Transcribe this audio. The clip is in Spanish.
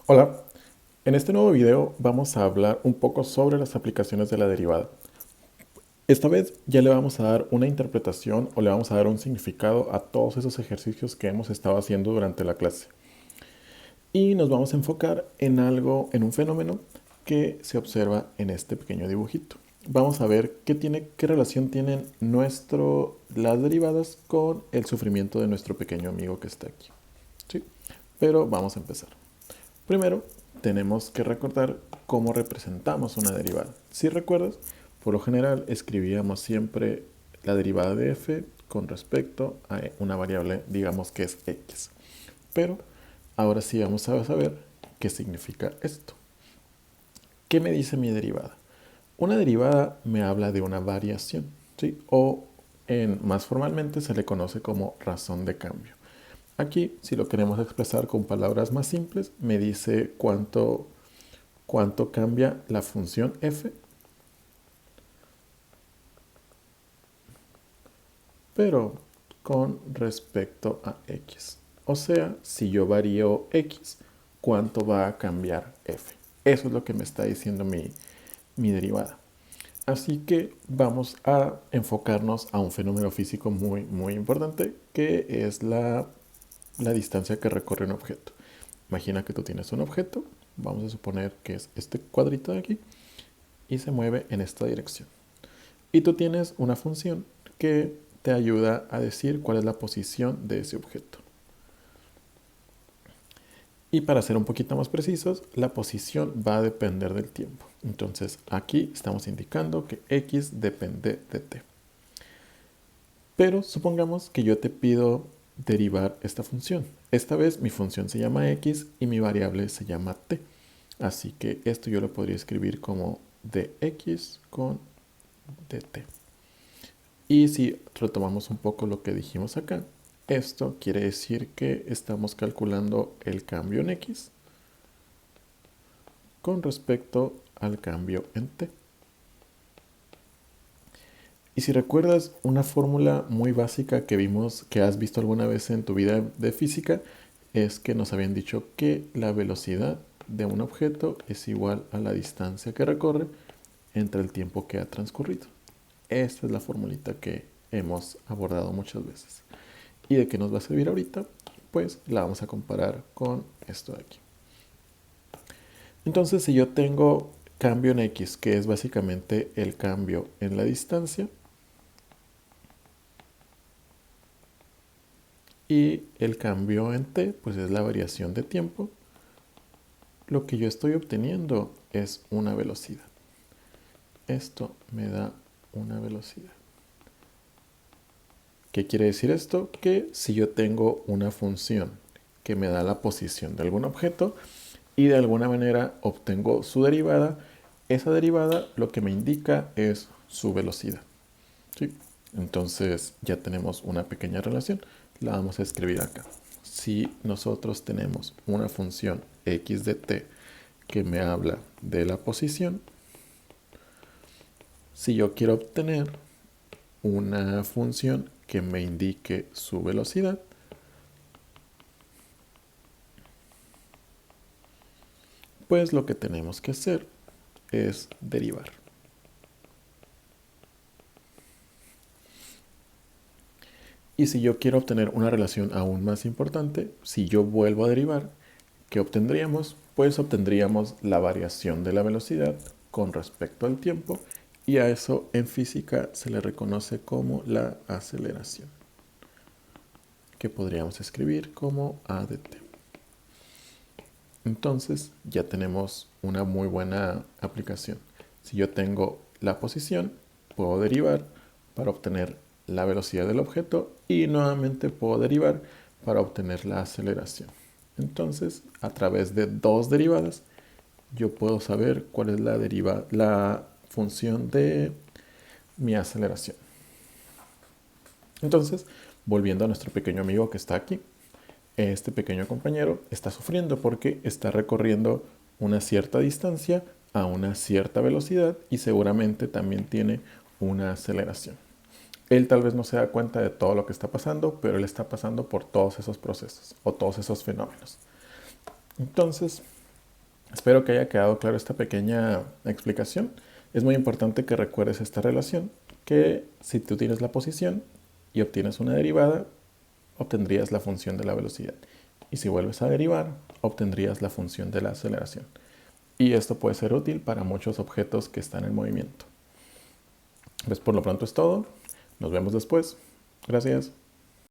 Hola, en este nuevo video vamos a hablar un poco sobre las aplicaciones de la derivada. Esta vez ya le vamos a dar una interpretación o le vamos a dar un significado a todos esos ejercicios que hemos estado haciendo durante la clase. Y nos vamos a enfocar en algo, en un fenómeno que se observa en este pequeño dibujito. Vamos a ver qué relación tienen las derivadas con el sufrimiento de nuestro pequeño amigo que está aquí. ¿Sí? Pero vamos a empezar. Primero, tenemos que recordar cómo representamos una derivada. Si recuerdas, por lo general escribíamos siempre la derivada de f con respecto a una variable, digamos que es x. Pero ahora sí vamos a saber qué significa esto. ¿Qué me dice mi derivada? Una derivada me habla de una variación, ¿sí? O más formalmente se le conoce como razón de cambio. Aquí, si lo queremos expresar con palabras más simples, me dice cuánto cambia la función f, pero con respecto a x. O sea, si yo varío x, ¿cuánto va a cambiar f? Eso es lo que me está diciendo mi derivada. Así que vamos a enfocarnos a un fenómeno físico muy importante, que es la distancia que recorre un objeto. Imagina que tú tienes un objeto, vamos a suponer que es este cuadrito de aquí, y se mueve en esta dirección. Y tú tienes una función que te ayuda a decir cuál es la posición de ese objeto. Y para ser un poquito más precisos, la posición va a depender del tiempo. Entonces aquí estamos indicando que x depende de t. Pero supongamos que yo te pido derivar esta función. Esta vez mi función se llama x y mi variable se llama t. Así que esto yo lo podría escribir como dx con dt. Y si retomamos un poco lo que dijimos acá, esto quiere decir que estamos calculando el cambio en x con respecto al cambio en t. Y si recuerdas una fórmula muy básica que vimos, que has visto alguna vez en tu vida de física, es que nos habían dicho que la velocidad de un objeto es igual a la distancia que recorre entre el tiempo que ha transcurrido. Esta es la formulita que hemos abordado muchas veces. ¿Y de qué nos va a servir ahorita? Pues la vamos a comparar con esto de aquí. Entonces, si yo tengo cambio en x, que es básicamente el cambio en la distancia, y el cambio en t, pues es la variación de tiempo, lo que yo estoy obteniendo es una velocidad. Esto me da una velocidad. ¿Qué quiere decir esto? Que si yo tengo una función que me da la posición de algún objeto y de alguna manera obtengo su derivada, esa derivada lo que me indica es su velocidad. ¿Sí? Entonces ya tenemos una pequeña relación. La vamos a escribir acá. Si nosotros tenemos una función x de t que me habla de la posición, si yo quiero obtener una función que me indique su velocidad, pues lo que tenemos que hacer es derivar. Y si yo quiero obtener una relación aún más importante, si yo vuelvo a derivar, ¿qué obtendríamos? Pues obtendríamos la variación de la velocidad con respecto al tiempo, y a eso en física se le reconoce como la aceleración, que podríamos escribir como a de t. Entonces ya tenemos una muy buena aplicación. Si yo tengo la posición, puedo derivar para obtener la velocidad del objeto y nuevamente puedo derivar para obtener la aceleración. Entonces, a través de dos derivadas, yo puedo saber cuál es la función de mi aceleración. Entonces, volviendo a nuestro pequeño amigo que está aquí, este pequeño compañero está sufriendo porque está recorriendo una cierta distancia a una cierta velocidad y seguramente también tiene una aceleración. Él tal vez no se da cuenta de todo lo que está pasando, pero él está pasando por todos esos procesos o todos esos fenómenos. Entonces, Espero que haya quedado claro esta pequeña explicación. Es muy importante que recuerdes esta relación, que si tú tienes la posición y obtienes una derivada, obtendrías la función de la velocidad. Y si vuelves a derivar, obtendrías la función de la aceleración. Y esto puede ser útil para muchos objetos que están en movimiento. Pues por lo pronto es todo. Nos vemos después. Gracias.